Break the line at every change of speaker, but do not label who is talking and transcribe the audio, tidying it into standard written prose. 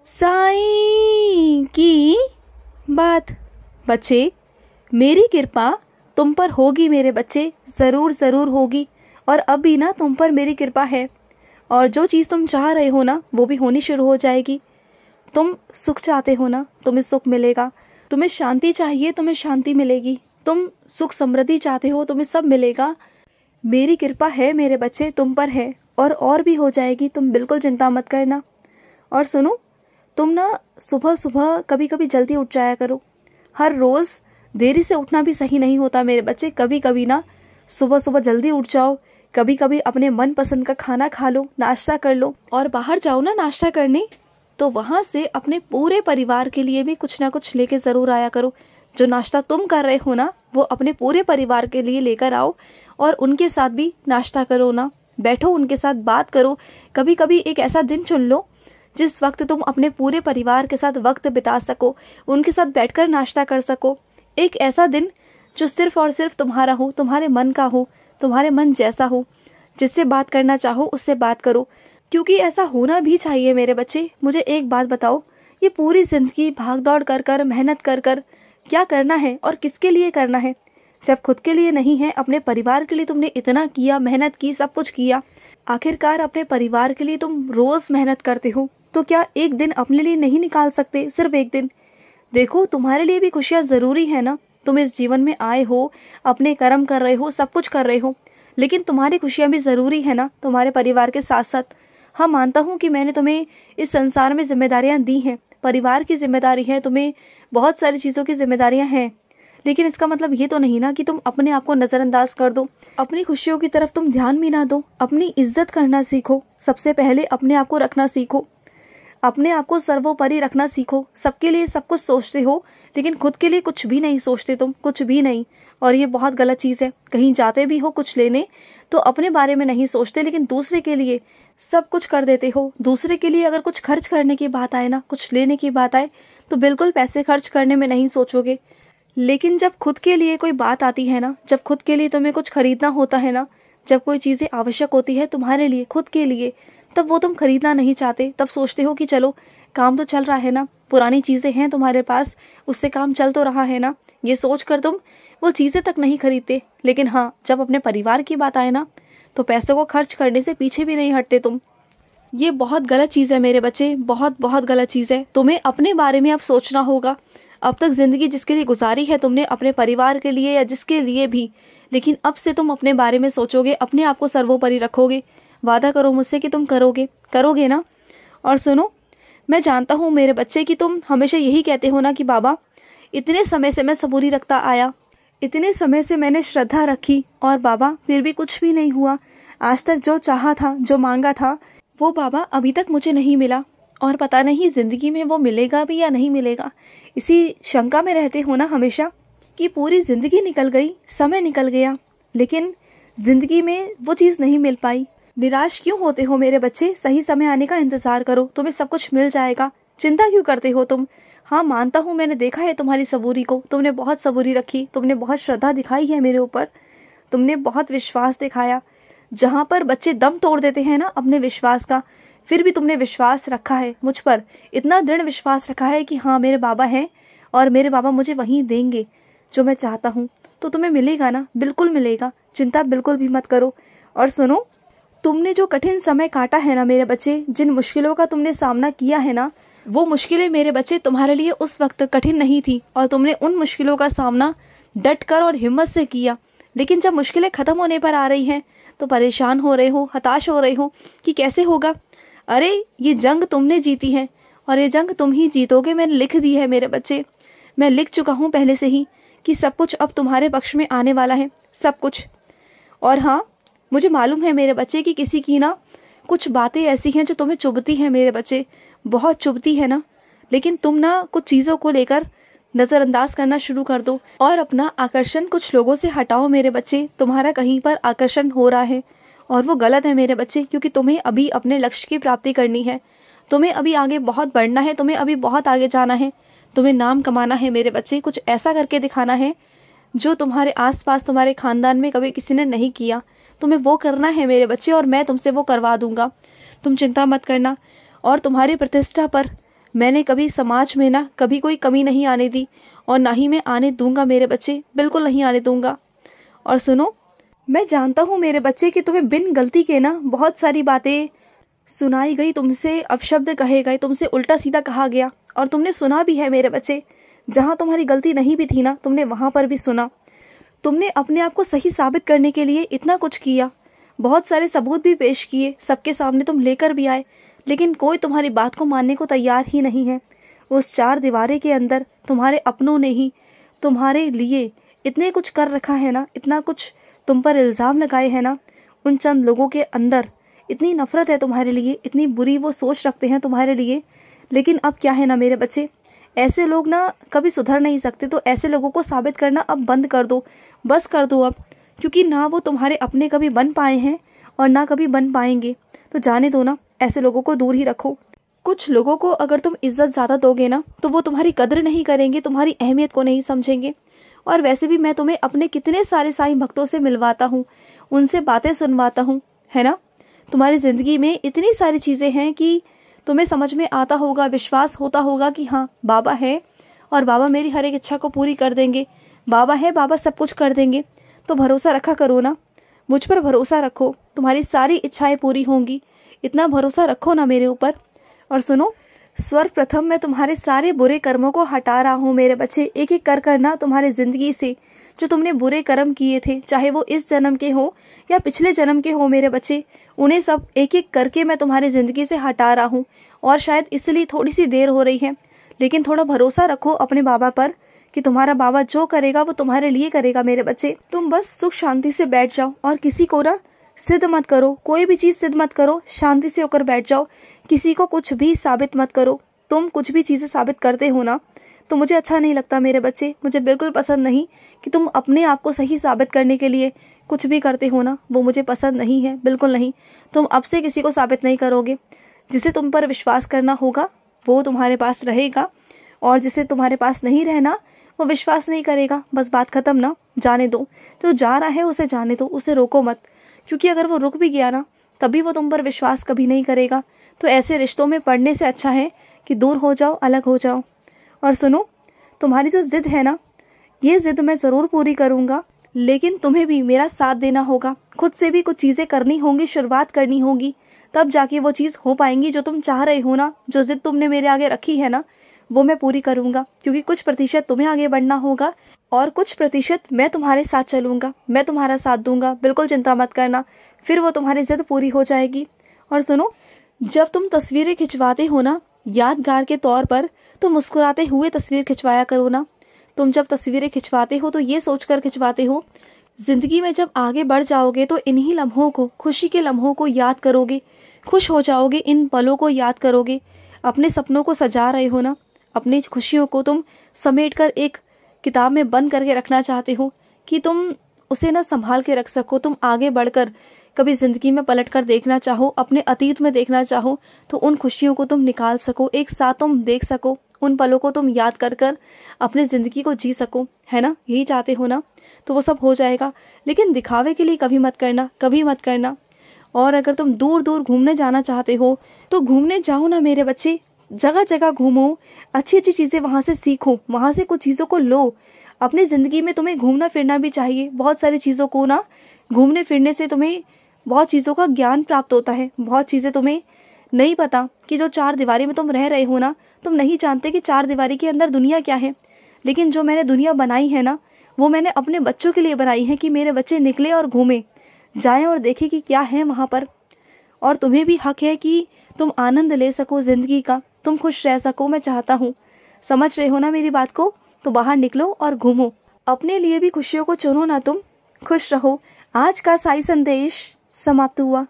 साईं की बात। बच्चे, मेरी कृपा तुम पर होगी मेरे बच्चे, ज़रूर ज़रूर होगी। और अब भी ना तुम पर मेरी कृपा है, और जो चीज़ तुम चाह रहे हो ना वो भी होनी शुरू हो जाएगी। तुम सुख चाहते हो ना, तुम्हें सुख मिलेगा। तुम्हें शांति चाहिए, तुम्हें शांति मिलेगी। तुम सुख समृद्धि चाहते हो, तुम्हें सब मिलेगा। मेरी कृपा है मेरे बच्चे, तुम पर है, और भी हो जाएगी। तुम बिल्कुल चिंता मत करना। और सुनो, तुम ना सुबह सुबह कभी कभी जल्दी उठ जाया करो। हर रोज़ देरी से उठना भी सही नहीं होता मेरे बच्चे। कभी कभी ना सुबह सुबह जल्दी उठ जाओ। कभी कभी अपने मन पसंद का खाना खा लो, नाश्ता कर लो। और बाहर जाओ ना नाश्ता करने, तो वहाँ से अपने पूरे परिवार के लिए भी कुछ ना कुछ लेके ज़रूर आया करो। जो नाश्ता तुम कर रहे हो ना वो अपने पूरे परिवार के लिए लेकर आओ, और उनके साथ भी नाश्ता करो ना। बैठो, उनके साथ बात करो। कभी कभी एक ऐसा दिन चुन लो जिस वक्त तुम अपने पूरे परिवार के साथ वक्त बिता सको, उनके साथ बैठकर नाश्ता कर सको। एक ऐसा दिन जो सिर्फ और सिर्फ तुम्हारा हो, तुम्हारे मन का हो, तुम्हारे मन जैसा हो। जिससे बात करना चाहो उससे बात करो, क्योंकि ऐसा होना भी चाहिए मेरे बच्चे। मुझे एक बात बताओ, ये पूरी जिंदगी भाग दौड़ कर कर, मेहनत कर कर क्या करना है और किसके लिए करना है? जब खुद के लिए नहीं है, अपने परिवार के लिए तुमने इतना किया, मेहनत की, सब कुछ किया। आखिरकार अपने परिवार के लिए तुम रोज मेहनत करते हो, तो क्या एक दिन अपने लिए नहीं निकाल सकते? सिर्फ एक दिन। देखो, तुम्हारे लिए भी खुशियाँ जरूरी है ना। तुम इस जीवन में आए हो, अपने कर्म कर रहे हो, सब कुछ कर रहे हो, लेकिन तुम्हारी खुशियाँ भी जरूरी है ना, तुम्हारे परिवार के साथ साथ। हाँ, मानता हूँ कि मैंने तुम्हें इस संसार में जिम्मेदारियाँ दी हैं, परिवार की जिम्मेदारी है, तुम्हें बहुत सारी चीज़ों की जिम्मेदारियाँ हैं, लेकिन इसका मतलब ये तो नहीं ना कि तुम अपने आप को नज़रअंदाज कर दो। अपनी खुशियों की तरफ तुम ध्यान भी ना दो। अपनी इज्जत करना सीखो। सबसे पहले अपने आप को रखना सीखो, अपने आप को सर्वोपरि रखना सीखो। सबके लिए सब कुछ सोचते हो, लेकिन खुद के लिए कुछ भी नहीं सोचते तुम, कुछ भी नहीं। और ये बहुत गलत चीज़ है। कहीं जाते भी हो कुछ लेने, तो अपने बारे में नहीं सोचते, लेकिन दूसरे के लिए सब कुछ कर देते हो। दूसरे के लिए अगर कुछ खर्च करने की बात आए ना, कुछ लेने की बात आए, तो बिल्कुल पैसे खर्च करने में नहीं सोचोगे। लेकिन जब खुद के लिए कोई बात आती है ना, जब खुद के लिए तुम्हें कुछ खरीदना होता है ना, जब कोई चीज़ें आवश्यक होती है तुम्हारे लिए, खुद के लिए, तब वो तुम खरीदना नहीं चाहते। तब सोचते हो कि चलो काम तो चल रहा है ना, पुरानी चीज़ें हैं तुम्हारे पास, उससे काम चल तो रहा है ना। ये सोच कर तुम वो चीज़ें तक नहीं खरीदते। लेकिन हाँ, जब अपने परिवार की बात आए ना, तो पैसों को खर्च करने से पीछे भी नहीं हटते तुम। ये बहुत गलत चीज़ है मेरे बच्चे, बहुत बहुत गलत चीज़ है। तुम्हें अपने बारे में अब सोचना होगा। अब तक ज़िंदगी जिसके लिए गुजारी है तुमने, अपने परिवार के लिए या जिसके लिए भी, लेकिन अब से तुम अपने बारे में सोचोगे, अपने आप को सर्वोपरि रखोगे। वादा करो मुझसे कि तुम करोगे ना। और सुनो, मैं जानता हूँ मेरे बच्चे कि तुम हमेशा यही कहते हो ना कि बाबा, इतने समय से मैं सबूरी रखता आया, इतने समय से मैंने श्रद्धा रखी, और बाबा फिर भी कुछ भी नहीं हुआ। आज तक जो चाहा था, जो मांगा था, वो बाबा अभी तक मुझे नहीं मिला, और पता नहीं जिंदगी में वो मिलेगा भी या नहीं मिलेगा। इसी शंका में रहते हो ना हमेशा कि पूरी जिंदगी निकल गई, समय निकल गया, लेकिन जिंदगी में वो चीज़ नहीं मिल पाई। निराश क्यों होते हो मेरे बच्चे? सही समय आने का इंतजार करो, तुम्हें सब कुछ मिल जाएगा। चिंता क्यों करते हो तुम? हाँ, मानता हूँ, मैंने देखा है तुम्हारी सबूरी को। तुमने बहुत सबूरी रखी, तुमने बहुत श्रद्धा दिखाई है मेरे ऊपर, तुमने बहुत विश्वास दिखाया। जहाँ पर बच्चे दम तोड़ देते हैं ना अपने विश्वास का, फिर भी तुमने विश्वास रखा है मुझ पर। इतना दृढ़ विश्वास रखा है कि हाँ, मेरे बाबा हैं और मेरे बाबा मुझे वहीं देंगे जो मैं चाहता हूँ। तो तुम्हें मिलेगा ना, बिल्कुल मिलेगा। चिंता बिल्कुल भी मत करो। और सुनो, तुमने जो कठिन समय काटा है ना मेरे बच्चे, जिन मुश्किलों का तुमने सामना किया है ना, वो मुश्किलें मेरे बच्चे तुम्हारे लिए उस वक्त कठिन नहीं थी, और तुमने उन मुश्किलों का सामना डट कर और हिम्मत से किया। लेकिन जब मुश्किलें खत्म होने पर आ रही हैं तो परेशान हो रहे हो, हताश हो रहे हो कि कैसे होगा। अरे, ये जंग तुमने जीती है, और ये जंग तुम ही जीतोगे। मैंने लिख दी है मेरे बच्चे, मैं लिख चुका हूँ पहले से ही कि सब कुछ अब तुम्हारे पक्ष में आने वाला है, सब कुछ। और हाँ, मुझे मालूम है मेरे बच्चे कि किसी की ना कुछ बातें ऐसी हैं जो तुम्हें चुभती हैं मेरे बच्चे, बहुत चुभती है ना। लेकिन तुम ना कुछ चीज़ों को लेकर नज़रअंदाज करना शुरू कर दो, और अपना आकर्षण कुछ लोगों से हटाओ मेरे बच्चे। तुम्हारा कहीं पर आकर्षण हो रहा है, और वो गलत है मेरे बच्चे, क्योंकि तुम्हें अभी अपने लक्ष्य की प्राप्ति करनी है। तुम्हें अभी आगे बहुत बढ़ना है, तुम्हें अभी बहुत आगे जाना है, तुम्हें नाम कमाना है मेरे बच्चे। कुछ ऐसा करके दिखाना है जो तुम्हारे आसपास, तुम्हारे खानदान में कभी किसी ने नहीं किया। तुम्हें वो करना है मेरे बच्चे, और मैं तुमसे वो करवा दूंगा। तुम चिंता मत करना। और तुम्हारी प्रतिष्ठा पर मैंने कभी समाज में ना कभी कोई कमी नहीं आने दी, और ना ही मैं आने दूंगा मेरे बच्चे, बिल्कुल नहीं आने दूंगा। और सुनो, मैं जानता हूँ मेरे बच्चे कि तुम्हें बिन गलती के ना बहुत सारी बातें सुनाई गई, तुमसे अपशब्द कहे गए, तुमसे उल्टा सीधा कहा गया, और तुमने सुना भी है मेरे बच्चे। जहाँ तुम्हारी गलती नहीं भी थी ना, तुमने वहाँ पर भी सुना। तुमने अपने आप को सही साबित करने के लिए इतना कुछ किया, बहुत सारे सबूत भी पेश किए, सबके सामने तुम लेकर भी आए, लेकिन कोई तुम्हारी बात को मानने को तैयार ही नहीं है। उस चार दीवारे के अंदर तुम्हारे अपनों ने ही तुम्हारे लिए इतने कुछ कर रखा है ना, इतना कुछ तुम पर इल्ज़ाम लगाए हैं ना। उन चंद लोगों के अंदर इतनी नफरत है तुम्हारे लिए, इतनी बुरी वो सोच रखते हैं तुम्हारे लिए। लेकिन अब क्या है ना मेरे बच्चे, ऐसे लोग ना कभी सुधर नहीं सकते, तो ऐसे लोगों को साबित करना अब बंद कर दो, बस कर दो अब, क्योंकि ना वो तुम्हारे अपने कभी बन पाए हैं और ना कभी बन पाएंगे। तो जाने दो ना, ऐसे लोगों को दूर ही रखो। कुछ लोगों को अगर तुम इज्जत ज़्यादा दोगे ना, तो वो तुम्हारी कदर नहीं करेंगे, तुम्हारी अहमियत को नहीं समझेंगे। और वैसे भी मैं तुम्हें अपने कितने सारे साईं भक्तों से मिलवाता हूँ, उनसे बातें सुनवाता हूँ, है ना। तुम्हारी ज़िंदगी में इतनी सारी चीज़ें हैं कि तुम्हें समझ में आता होगा, विश्वास होता होगा कि हाँ बाबा है और बाबा मेरी हर एक इच्छा को पूरी कर देंगे, बाबा है, बाबा सब कुछ कर देंगे। तो भरोसा रखा करो ना, मुझ पर भरोसा रखो, तुम्हारी सारी इच्छाएं पूरी होंगी, इतना भरोसा रखो ना मेरे ऊपर। और सुनो, सर्वप्रथम मैं तुम्हारे सारे बुरे कर्मों को हटा रहा हूँ मेरे बच्चे, एक एक कर करना तुम्हारी ज़िंदगी से जो तुमने बुरे कर्म किए थे, चाहे वो इस जन्म के हो या पिछले जन्म के हो मेरे बच्चे, उन्हें सब एक एक करके मैं तुम्हारी ज़िंदगी से हटा रहा हूँ। और शायद इसलिए थोड़ी सी देर हो रही है, लेकिन थोड़ा भरोसा रखो अपने बाबा पर कि तुम्हारा बाबा जो करेगा वो तुम्हारे लिए करेगा मेरे बच्चे। तुम बस सुख शांति से बैठ जाओ और किसी को ना सिद्ध मत करो, कोई भी चीज़ सिद्ध मत करो, शांति से होकर बैठ जाओ, किसी को कुछ भी साबित मत करो। तुम कुछ भी चीज़ें साबित करते हो ना, तो मुझे अच्छा नहीं लगता मेरे बच्चे, मुझे बिल्कुल पसंद नहीं कि तुम अपने आप को सही साबित करने के लिए कुछ भी करते हो ना, वो मुझे पसंद नहीं है, बिल्कुल नहीं। तुम अब से किसी को साबित नहीं करोगे। जिसे तुम पर विश्वास करना होगा वो तुम्हारे पास रहेगा, और जिसे तुम्हारे पास नहीं रहना वो विश्वास नहीं करेगा, बस बात खत्म ना। जाने दो, जो जा रहा है उसे जाने दो, उसे रोको मत, क्योंकि अगर वो रुक भी गया ना, तभी वो तुम पर विश्वास कभी नहीं करेगा। तो ऐसे रिश्तों में पड़ने से अच्छा है कि दूर हो जाओ, अलग हो जाओ। और सुनो, तुम्हारी जो जिद है ना, ये जिद मैं ज़रूर पूरी करूँगा, लेकिन तुम्हें भी मेरा साथ देना होगा, खुद से भी कुछ चीज़ें करनी होंगी, शुरुआत करनी होगी, तब जाके वो चीज़ हो पाएंगी जो तुम चाह रहे हो ना। जो जिद तुमने मेरे आगे रखी है ना, वो मैं पूरी करूँगा, क्योंकि कुछ प्रतिशत तुम्हें आगे बढ़ना होगा और कुछ प्रतिशत मैं तुम्हारे साथ चलूँगा, मैं तुम्हारा साथ दूंगा, बिल्कुल चिंता मत करना, फिर वो तुम्हारी जिद पूरी हो जाएगी। और सुनो, जब तुम तस्वीरें खिंचवाते हो ना यादगार के तौर पर, तो मुस्कुराते हुए तस्वीर खिंचवाया करो ना। तुम जब तस्वीरें खिंचवाते हो तो ये सोचकर खिंचवाते हो, ज़िंदगी में जब आगे बढ़ जाओगे तो इन्हीं लम्हों को, खुशी के लम्हों को याद करोगे, खुश हो जाओगे, इन पलों को याद करोगे। अपने सपनों को सजा रहे हो ना, अपनी खुशियों को तुम समेट कर एक किताब में बंद करके रखना चाहते हो कि तुम उसे ना संभाल के रख सको, तुम आगे बढ़कर कभी ज़िंदगी में पलट कर देखना चाहो, अपने अतीत में देखना चाहो, तो उन खुशियों को तुम निकाल सको, एक साथ तुम देख सको, उन पलों को तुम याद कर कर अपनी ज़िंदगी को जी सको, है ना, यही चाहते हो ना। तो वो सब हो जाएगा, लेकिन दिखावे के लिए कभी मत करना, कभी मत करना। और अगर तुम दूर दूर घूमने जाना चाहते हो तो घूमने जाओ ना मेरे बच्चे, जगह जगह घूमो, अच्छी अच्छी चीज़ें वहाँ से सीखो, वहाँ से कुछ चीज़ों को लो। अपनी ज़िंदगी में तुम्हें घूमना फिरना भी चाहिए, बहुत सारी चीज़ों को ना, घूमने फिरने से तुम्हें बहुत चीज़ों का ज्ञान प्राप्त होता है। बहुत चीज़ें तुम्हें नहीं पता कि जो चार दीवारी में तुम रह रहे हो ना, तुम नहीं जानते कि चार दीवारी के अंदर दुनिया क्या है। लेकिन जो मैंने दुनिया बनाई है ना, वो मैंने अपने बच्चों के लिए बनाई है कि मेरे बच्चे निकले और घूमें, जाएं और देखें कि क्या है वहाँ पर। और तुम्हें भी हक है कि तुम आनंद ले सको ज़िंदगी का, तुम खुश रह सको, मैं चाहता हूँ। समझ रहे हो ना मेरी बात को? तो बाहर निकलो और घूमो, अपने लिए भी खुशियों को चुनो ना, तुम खुश रहो। आज का साई संदेश समाप्त हुआ।